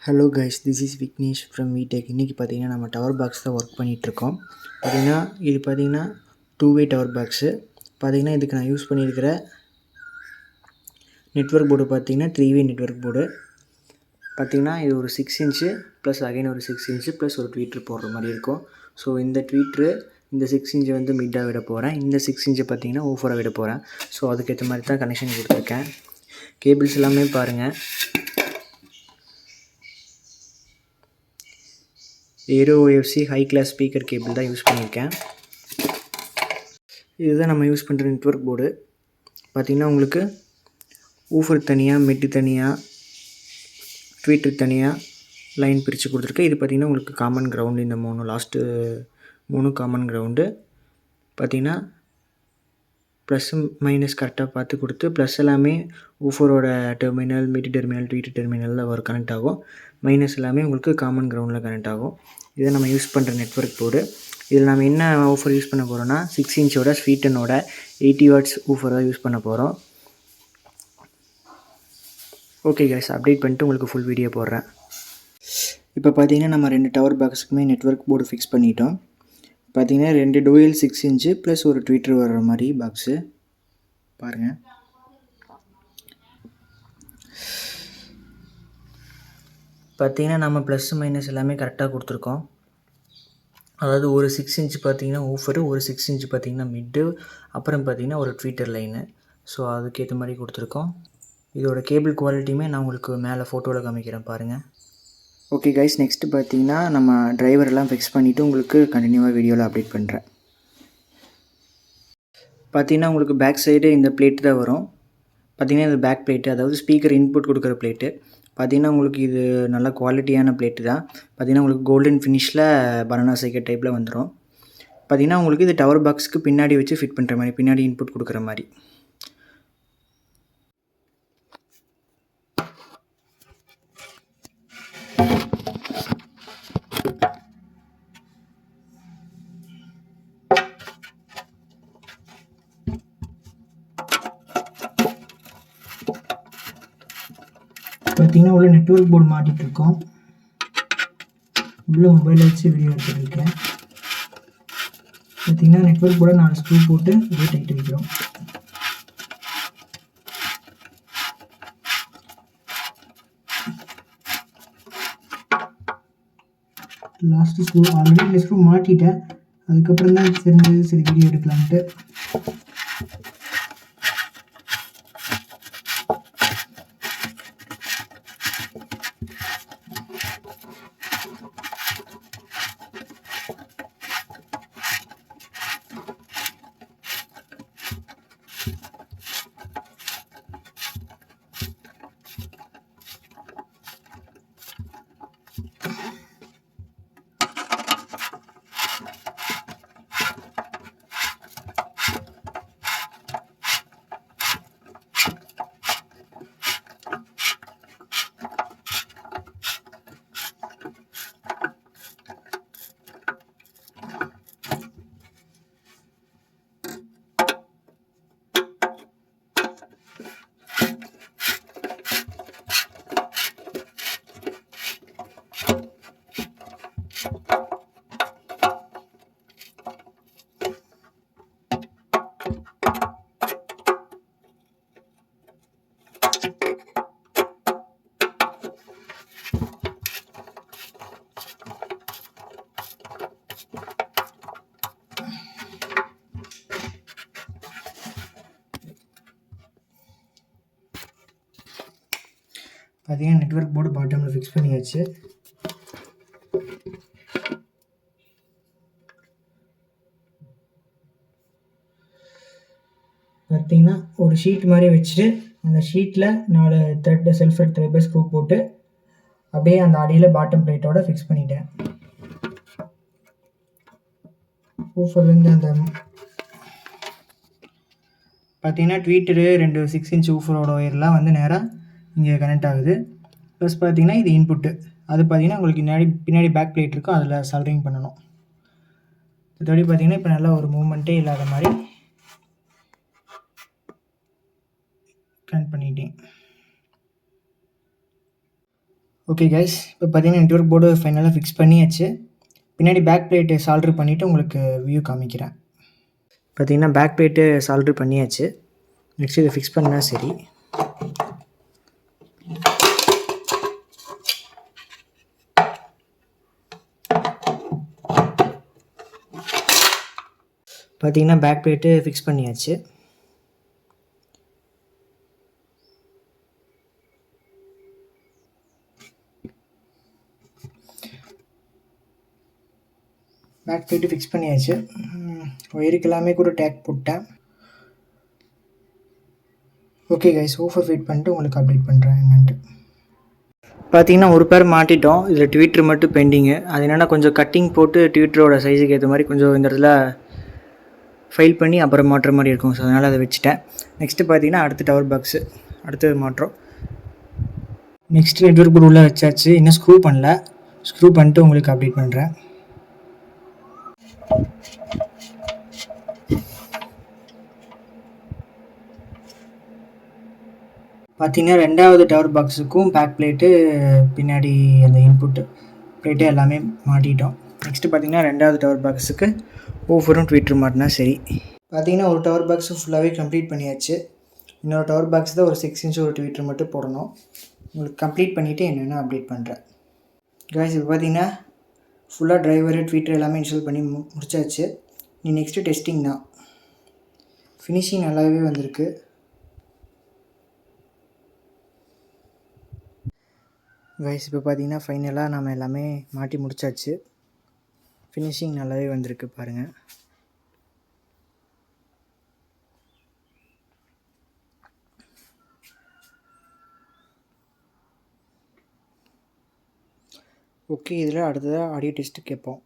Hello guys, this is Vignesh from விடெக். இன்றைக்கி பார்த்தீங்கன்னா நம்ம டவர் பாக்ஸ் தான் ஒர்க் பண்ணிகிட்ருக்கோம். பார்த்திங்கன்னா இது பார்த்திங்கன்னா 2-வே டவர் பாக்ஸு. பார்த்திங்கன்னா இதுக்கு நான் யூஸ் பண்ணியிருக்கிற நெட்வொர்க் போர்டு பார்த்திங்கன்னா 3-வே நெட்வொர்க் போர்டு. பார்த்திங்கன்னா இது ஒரு 6 இன்ச்சு ப்ளஸ் அகைன் ஒரு 6 இன்ச்சு ப்ளஸ் ஒரு ட்வீட்ரு போடுற மாதிரி இருக்கும். ஸோ இந்த ட்வீட்ரு இந்த 6 இன்ச்சை வந்து மிட்டாக விட போகிறேன். இந்த 6 இன்ச்சை பார்த்திங்கன்னா ஊஃபராக விட போகிறேன். ஸோ அதுக்கேற்ற மாதிரி தான் கனெக்ஷன் கொடுத்துருக்கேன். கேபிள்ஸ் எல்லாமே பாருங்கள். Aero OFC high class speaker cable தான் யூஸ் பண்ணியிருக்கேன். இதுதான் நம்ம யூஸ் பண்ணுற நெட்வொர்க் போர்டு. பார்த்திங்கன்னா உங்களுக்கு ஊஃபர் தனியாக, மிட்டு தனியாக, ட்வீட்ரு தனியாக லைன் பிரித்து கொடுத்துருக்கேன். இது பார்த்திங்கன்னா உங்களுக்கு காமன் கிரவுண்டு. இந்த லாஸ்ட்டு 3 காமன் கிரவுண்டு. பார்த்திங்கன்னா ப்ளஸ்ஸு மைனஸ் கரெக்டாக பார்த்து கொடுத்து, ப்ளஸ் எல்லாமே ஊஃபரோட டெர்மினல், மிட் டெர்மினல், ட்வீட் டெர்மினலில் ஒரு கனெக்ட் ஆகும். மைனஸ் எல்லாமே உங்களுக்கு காமன் கிரவுண்டில் கனெக்ட் ஆகும். இதை நம்ம யூஸ் பண்ணுற நெட்வொர்க் போர்டு. இதில் நம்ம என்ன ஊஃபர் யூஸ் பண்ண போகிறோம்னா 6 இன்ச்சோட ஸ்வீட்டனோட 80 வாட்ஸ் ஊஃபர் தான் யூஸ் பண்ண போகிறோம். ஓகே கைஸ், அப்டேட் பண்ணிட்டு உங்களுக்கு ஃபுல் வீடியோ போடுறேன். இப்போ பார்த்திங்கன்னா நம்ம 2 டவர் பாக்ஸுக்குமே நெட்வொர்க் போர்டு ஃபிக்ஸ் பண்ணிட்டோம். பார்த்திங்கன்னா 2 டூயல் 6 இன்ச்சு ப்ளஸ் ஒரு ட்வீட்ரு வர்ற மாதிரி பாக்ஸு பாருங்கள். பார்த்திங்கன்னா நம்ம ப்ளஸ் மைனஸ் எல்லாமே கரெக்டாக கொடுத்துருக்கோம். அதாவது ஒரு 6 இன்ச்சு பார்த்திங்கன்னா ஊஃபரு, ஒரு 6 இன்ச்சு பார்த்திங்கன்னா மிட்டு, அப்புறம் பார்த்திங்கன்னா ஒரு ட்வீட்டர் லைனு. ஸோ அதுக்கேற்ற மாதிரி கொடுத்துருக்கோம். இதோட கேபிள் குவாலிட்டியுமே நான் உங்களுக்கு மேலே ஃபோட்டோவில் காமிக்கிறேன் பாருங்கள். ஓகே கைஸ், நெக்ஸ்ட்டு பார்த்திங்கன்னா நம்ம டிரைவரெல்லாம் ஃபிக்ஸ் பண்ணிவிட்டு உங்களுக்கு கண்டினியூவாக வீடியோவில் அப்டேட் பண்ணுறேன். பார்த்திங்கன்னா உங்களுக்கு பேக் சைடு இந்த பிளேட்டு தான் வரும். பார்த்திங்கன்னா இது பேக் பிளேட்டு, அதாவது ஸ்பீக்கர் இன்புட் கொடுக்குற பிளேட்டு. பார்த்திங்கன்னா உங்களுக்கு இது நல்ல குவாலிட்டியான பிளேட்டு தான். பார்த்திங்கன்னா உங்களுக்கு கோல்டன் ஃபினிஷில் பனானா சைக்கிள் டைப்பில் வந்துடும். பார்த்திங்கன்னா உங்களுக்கு இது டவர் பாக்ஸுக்கு பின்னாடி வச்சு ஃபிட் பண்ணுற மாதிரி, பின்னாடி இன்புட் கொடுக்குற மாதிரி. பார்த்திங்கன்னா உள்ள நெட்வொர்க் போர்டு மாட்டிகிட்ருக்கோம். உள்ள மொபைல் வச்சு வீடியோ எடுத்துருக்கேன். பார்த்திங்கன்னா நெட்வொர்க் போர்டை 4 ஸ்க்ரூ போட்டு அப்படியே டைட் வைக்கிறோம். லாஸ்ட்டு ஸ்க்ரூ ஆல்ரெடி 2 ஸ்க்ரூ மாட்டிட்டேன். அதுக்கப்புறம் தான் தெரிஞ்சது சரி வீடியோ எடுக்கலான்ட்டு. பார்த்திங்கன்னா நெட்வொர்க் போர்டு பாட்டமில் ஃபிக்ஸ் பண்ணியாச்சு. பார்த்திங்கன்னா ஒரு ஷீட் மாதிரி வச்சுட்டு அந்த ஷீட்டில் 4 த்ரெட் செல்ஃபெட் த்ரெட் ஸ்க்ரூ போட்டு அப்படியே அந்த அடியில் பாட்டம் பிளேட்டோட ஃபிக்ஸ் பண்ணிட்டேன். ஊஃபர்லேருந்து அந்த பார்த்திங்கன்னா ட்வீட்டரு 2 6 இன்ச் ஊஃபரோட ஒயர்லாம் வந்து நேராக இங்கே கனெக்ட் ஆகுது. ப்ளஸ் பார்த்திங்கன்னா இது இன்புட்டு. அது பார்த்திங்கன்னா உங்களுக்கு பின்னாடி பேக் பிளேட் இருக்கும், அதில் சால்டரிங் பண்ணணும். மற்றபடி பார்த்திங்கன்னா இப்போ நல்லா ஒரு மூமெண்ட்டே இல்லாத மாதிரி கனெக்ட் பண்ணிட்டேன். ஓகே கைஸ், இப்போ பார்த்தீங்கன்னா நெட்வொர்க் போர்டு ஃபைனலாக ஃபிக்ஸ் பண்ணியாச்சு. பின்னாடி பேக் பிளேட்டு சால்ட்ரு பண்ணிவிட்டு உங்களுக்கு வியூ காமிக்கிறேன். பார்த்தீங்கன்னா பேக் பிளேட்டு சால்ட்ரு பண்ணியாச்சு. நெக்ஸ்ட் இதை ஃபிக்ஸ் பண்ணால் சரி. பார்த்தீங்கன்னா பேக் பிளேட்டு ஃபிக்ஸ் பண்ணியாச்சு. பேக் பிளேட்டு ஃபிக்ஸ் பண்ணியாச்சு. ஒயருக்கு எல்லாமே கூட டேக் போட்டேன். ஓகே கைஸ், ஊஃபர் ஃபிட் பண்ணிட்டு உங்களுக்கு அப்டேட் பண்ணுறேன் என்னன்ட்டு. பார்த்தீங்கன்னா ஒரு பேர் மாட்டிட்டோம். இதில் ட்வீட்ரு மட்டும் பெண்டிங்கு. அது என்னென்னா கொஞ்சம் கட்டிங் போட்டு ட்வீட்டரோட சைஸுக்கு ஏற்ற மாதிரி கொஞ்சம் இந்த இடத்துல ஃபைல் பண்ணி அப்புறம் மாட்டுற மாதிரி இருக்கும். ஸோ அதனால் அதை வச்சுட்டேன். நெக்ஸ்ட்டு பார்த்தீங்கன்னா அடுத்த டவர் பாக்ஸு அடுத்தது மாட்டுறோம். நெக்ஸ்ட்டு நெட்வொர்க் போர்டு உள்ளே வச்சாச்சு. இன்னும் ஸ்க்ரூ பண்ணல. ஸ்க்ரூ பண்ணிட்டு உங்களுக்கு அப்டேட் பண்ணுறேன். பார்த்தீங்கன்னா 2வது டவர் பாக்ஸுக்கும் பேக் பிளேட்டு பின்னாடி அந்த இன்புட்டு பிளேட்டு எல்லாமே மாட்டிட்டோம். நெக்ஸ்ட்டு பார்த்தீங்கன்னா 2வது டவர் பாக்ஸுக்கு ஊஃபரும் ட்வீட்டரும் மாட்டினா சரி. பார்த்தீங்கன்னா ஒரு டவர் பாக்ஸு ஃபுல்லாகவே கம்ப்ளீட் பண்ணியாச்சு. இன்னொரு டவர் பாக்ஸ் தான் ஒரு 6 இன்ச் ஒரு ட்வீட்டர் மட்டும் போடணும். உங்களுக்கு கம்ப்ளீட் பண்ணிவிட்டு என்னென்னு அப்டேட் பண்ணுறேன். கைஸ், இப்போ பார்த்தீங்கன்னா ஃபுல்லாக டிரைவரு ட்வீட்டர் எல்லாமே இன்ஸ்டால் பண்ணி முடிச்சாச்சு. நீ நெக்ஸ்ட்டு டெஸ்டிங் தான். ஃபினிஷிங் நல்லாவே வந்திருக்கு. கைஸ், இப்போ பார்த்தீங்கன்னா ஃபைனலாக நம்ம எல்லாமே மாட்டி முடிச்சாச்சு. ஃபினிஷிங் நல்லாவே வந்திருக்கு பாருங்கள். ஓகே, இதில் அடுத்ததாக ஆடியோ டெஸ்ட்டு கேட்போம்.